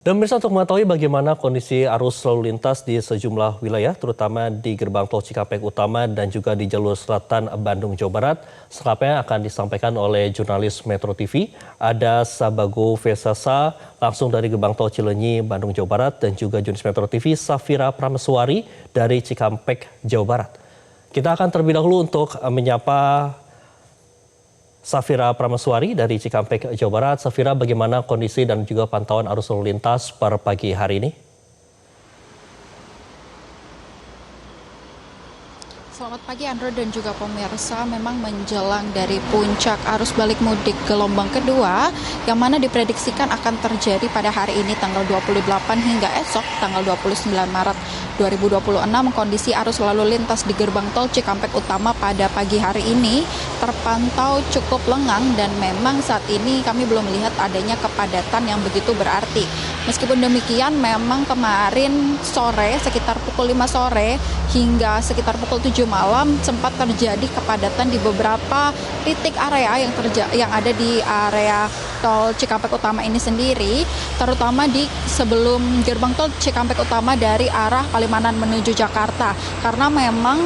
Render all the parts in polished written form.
Dan pemirsa, untuk mengetahui bagaimana kondisi arus lalu lintas di sejumlah wilayah, terutama di gerbang tol Cikampek Utama dan juga di jalur selatan Bandung, Jawa Barat, selengkapnya akan disampaikan oleh jurnalis Metro TV. Ada Sabago Vesasa langsung dari gerbang tol Cileunyi, Bandung, Jawa Barat, dan juga jurnalis Metro TV Safira Prameswari dari Cikampek, Jawa Barat. Kita akan terlebih dahulu untuk menyapa Safira Prameswari dari Cikampek, Jawa Barat. Safira, bagaimana kondisi dan juga pantauan arus lalu lintas per pagi hari ini? Selamat pagi Andro dan juga pemirsa. Memang menjelang dari puncak arus balik mudik gelombang kedua yang mana diprediksikan akan terjadi pada hari ini tanggal 28 hingga esok tanggal 29 Maret 2026. Kondisi arus lalu lintas di gerbang tol Cikampek Utama pada pagi hari ini terpantau cukup lengang dan memang saat ini kami belum melihat adanya kepadatan yang begitu berarti. Meskipun demikian, memang kemarin sore sekitar pukul 5 sore hingga sekitar pukul 7 malam sempat terjadi kepadatan di beberapa titik area yang ada di area tol Cikampek Utama ini sendiri, terutama di sebelum gerbang tol Cikampek Utama dari arah Palimanan menuju Jakarta. Karena memang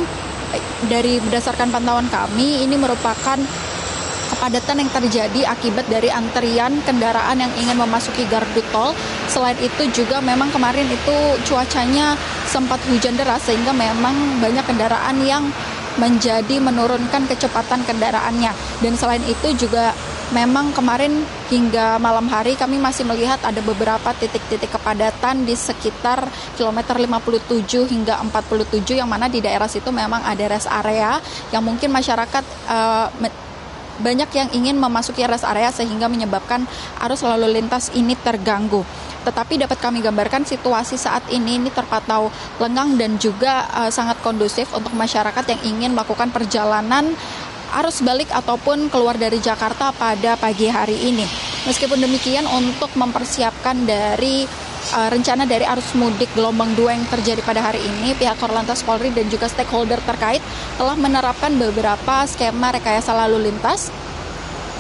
dari berdasarkan pantauan kami ini merupakan kepadatan yang terjadi akibat dari antrian kendaraan yang ingin memasuki gardu tol. Selain itu juga memang kemarin itu cuacanya sempat hujan deras sehingga memang banyak kendaraan yang menurunkan kecepatan kendaraannya. Dan selain itu juga memang kemarin hingga malam hari kami masih melihat ada beberapa titik-titik kepadatan di sekitar kilometer 57 hingga 47 yang mana di daerah situ memang ada rest area yang mungkin masyarakat banyak yang ingin memasuki rest area sehingga menyebabkan arus lalu lintas ini terganggu. Tetapi dapat kami gambarkan situasi saat ini terpantau lengang dan juga sangat kondusif untuk masyarakat yang ingin melakukan perjalanan arus balik ataupun keluar dari Jakarta pada pagi hari ini. Meskipun demikian, untuk mempersiapkan dari rencana dari arus mudik gelombang 2 yang terjadi pada hari ini, pihak Korlantas Polri dan juga stakeholder terkait telah menerapkan beberapa skema rekayasa lalu lintas.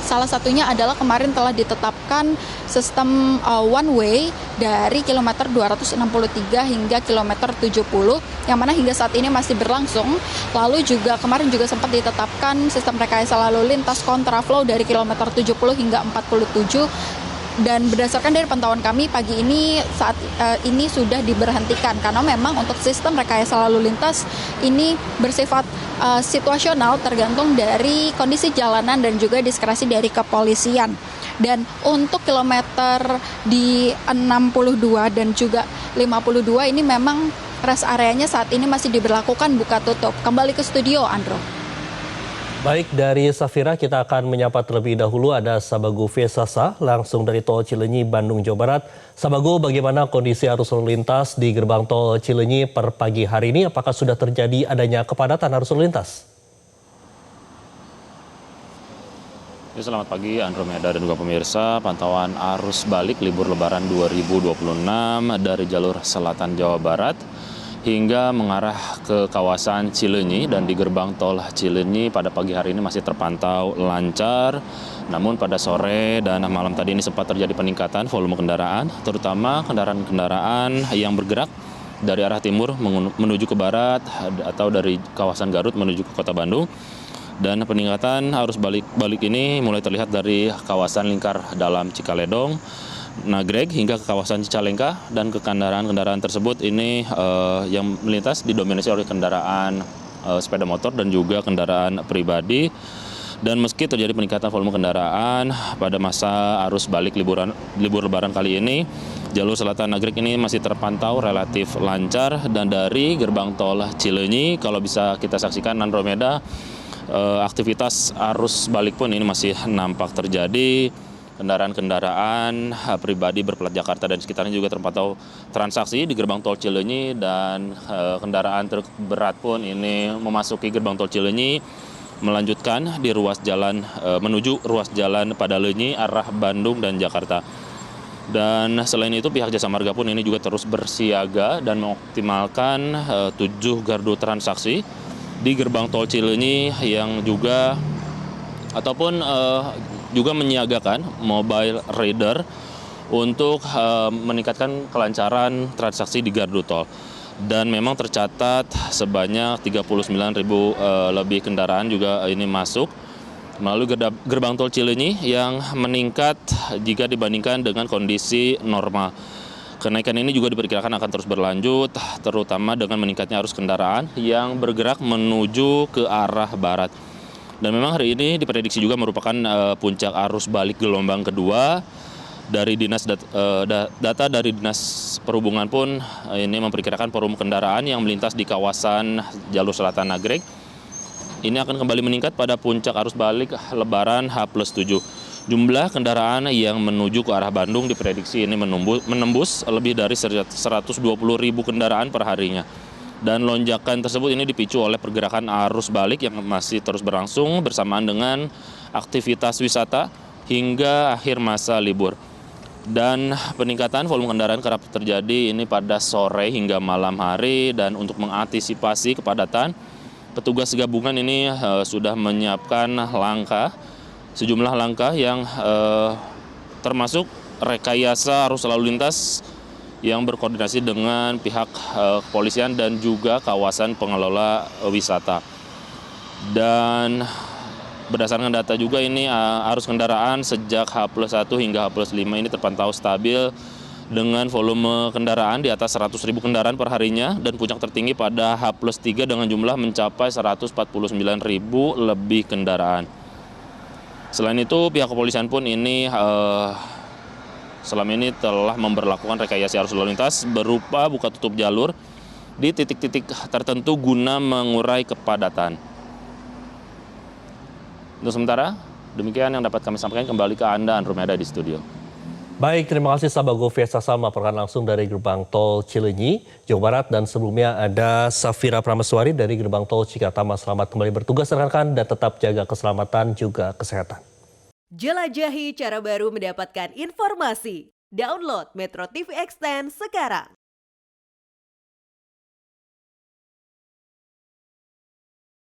Salah satunya adalah kemarin telah ditetapkan sistem one way dari kilometer 263 hingga kilometer 70 yang mana hingga saat ini masih berlangsung. Lalu juga kemarin juga sempat ditetapkan sistem rekayasa lalu lintas kontraflow dari kilometer 70 hingga 47. Dan berdasarkan dari pantauan kami pagi ini saat ini sudah diberhentikan karena memang untuk sistem rekayasa lalu lintas ini bersifat situasional tergantung dari kondisi jalanan dan juga diskresi dari kepolisian. Dan untuk kilometer di 62 dan juga 52 ini memang rest areanya saat ini masih diberlakukan buka tutup. Kembali ke studio, Andro. Baik, dari Safira kita akan menyapa terlebih dahulu ada Sabago Vesasa langsung dari tol Cileunyi, Bandung, Jawa Barat. Sabago, bagaimana kondisi arus lalu lintas di gerbang tol Cileunyi per pagi hari ini? Apakah sudah terjadi adanya kepadatan arus lalu lintas? Ya, selamat pagi Andromeda dan juga pemirsa. Pantauan arus balik libur lebaran 2026 dari jalur selatan Jawa Barat hingga mengarah ke kawasan Cileunyi, dan di gerbang tol Cileunyi pada pagi hari ini masih terpantau lancar. Namun pada sore dan malam tadi ini sempat terjadi peningkatan volume kendaraan, terutama kendaraan-kendaraan yang bergerak dari arah timur menuju ke barat atau dari kawasan Garut menuju ke kota Bandung. Dan peningkatan arus balik ini mulai terlihat dari kawasan lingkar dalam Cikaledong, Nagreg hingga ke kawasan Cicalengka, dan ke kendaraan-kendaraan tersebut ini yang melintas didominasi oleh kendaraan sepeda motor dan juga kendaraan pribadi. Dan meski terjadi peningkatan volume kendaraan pada masa arus balik libur lebaran kali ini, jalur selatan Nagreg ini masih terpantau relatif lancar. Dan dari gerbang tol Cileunyi kalau bisa kita saksikan Andromeda, aktivitas arus balik pun ini masih nampak terjadi. Kendaraan-kendaraan pribadi berplat Jakarta dan sekitarnya juga terpantau transaksi di gerbang tol Cileunyi, dan kendaraan truk berat pun ini memasuki gerbang tol Cileunyi melanjutkan di ruas jalan menuju ruas jalan Padalarunyi arah Bandung dan Jakarta. Dan selain itu pihak Jasa Marga pun ini juga terus bersiaga dan mengoptimalkan 7 gardu transaksi di gerbang tol Cileunyi yang juga menyiagakan mobile reader untuk meningkatkan kelancaran transaksi di gardu tol. Dan memang tercatat sebanyak 39.000 lebih kendaraan juga ini masuk melalui gerbang tol Cileunyi yang meningkat jika dibandingkan dengan kondisi normal. Kenaikan ini juga diperkirakan akan terus berlanjut, terutama dengan meningkatnya arus kendaraan yang bergerak menuju ke arah barat. Dan memang hari ini diprediksi juga merupakan puncak arus balik gelombang kedua. Dari data dari Dinas Perhubungan pun ini memperkirakan volume kendaraan yang melintas di kawasan jalur selatan Nagreg ini akan kembali meningkat pada puncak arus balik Lebaran H+7. Jumlah kendaraan yang menuju ke arah Bandung diprediksi ini menembus lebih dari 120.000 kendaraan per harinya. Dan lonjakan tersebut ini dipicu oleh pergerakan arus balik yang masih terus berlangsung bersamaan dengan aktivitas wisata hingga akhir masa libur. Dan peningkatan volume kendaraan kerap terjadi ini pada sore hingga malam hari, dan untuk mengantisipasi kepadatan, petugas gabungan ini sudah menyiapkan sejumlah langkah yang termasuk rekayasa arus lalu lintas yang berkoordinasi dengan pihak kepolisian dan juga kawasan pengelola wisata. Dan berdasarkan data juga ini arus kendaraan sejak H+1 hingga H+5 ini terpantau stabil dengan volume kendaraan di atas 100.000 kendaraan per harinya, dan puncak tertinggi pada H+3 dengan jumlah mencapai 149.000 lebih kendaraan. Selain itu, pihak kepolisian pun ini selama ini telah memberlakukan rekayasa arus lalu lintas berupa buka tutup jalur di titik-titik tertentu guna mengurai kepadatan. Untuk sementara, demikian yang dapat kami sampaikan. Kembali ke Anda, Andrew Meda di studio. Baik, terima kasih Sabago Fiesa melaporkan langsung dari gerbang tol Cileunyi, Jawa Barat. Dan sebelumnya ada Safira Prameswari dari gerbang tol Cikatama. Selamat kembali bertugas rekan-rekan dan tetap jaga keselamatan juga kesehatan. Jelajahi cara baru mendapatkan informasi. Download Metro TV Extend sekarang.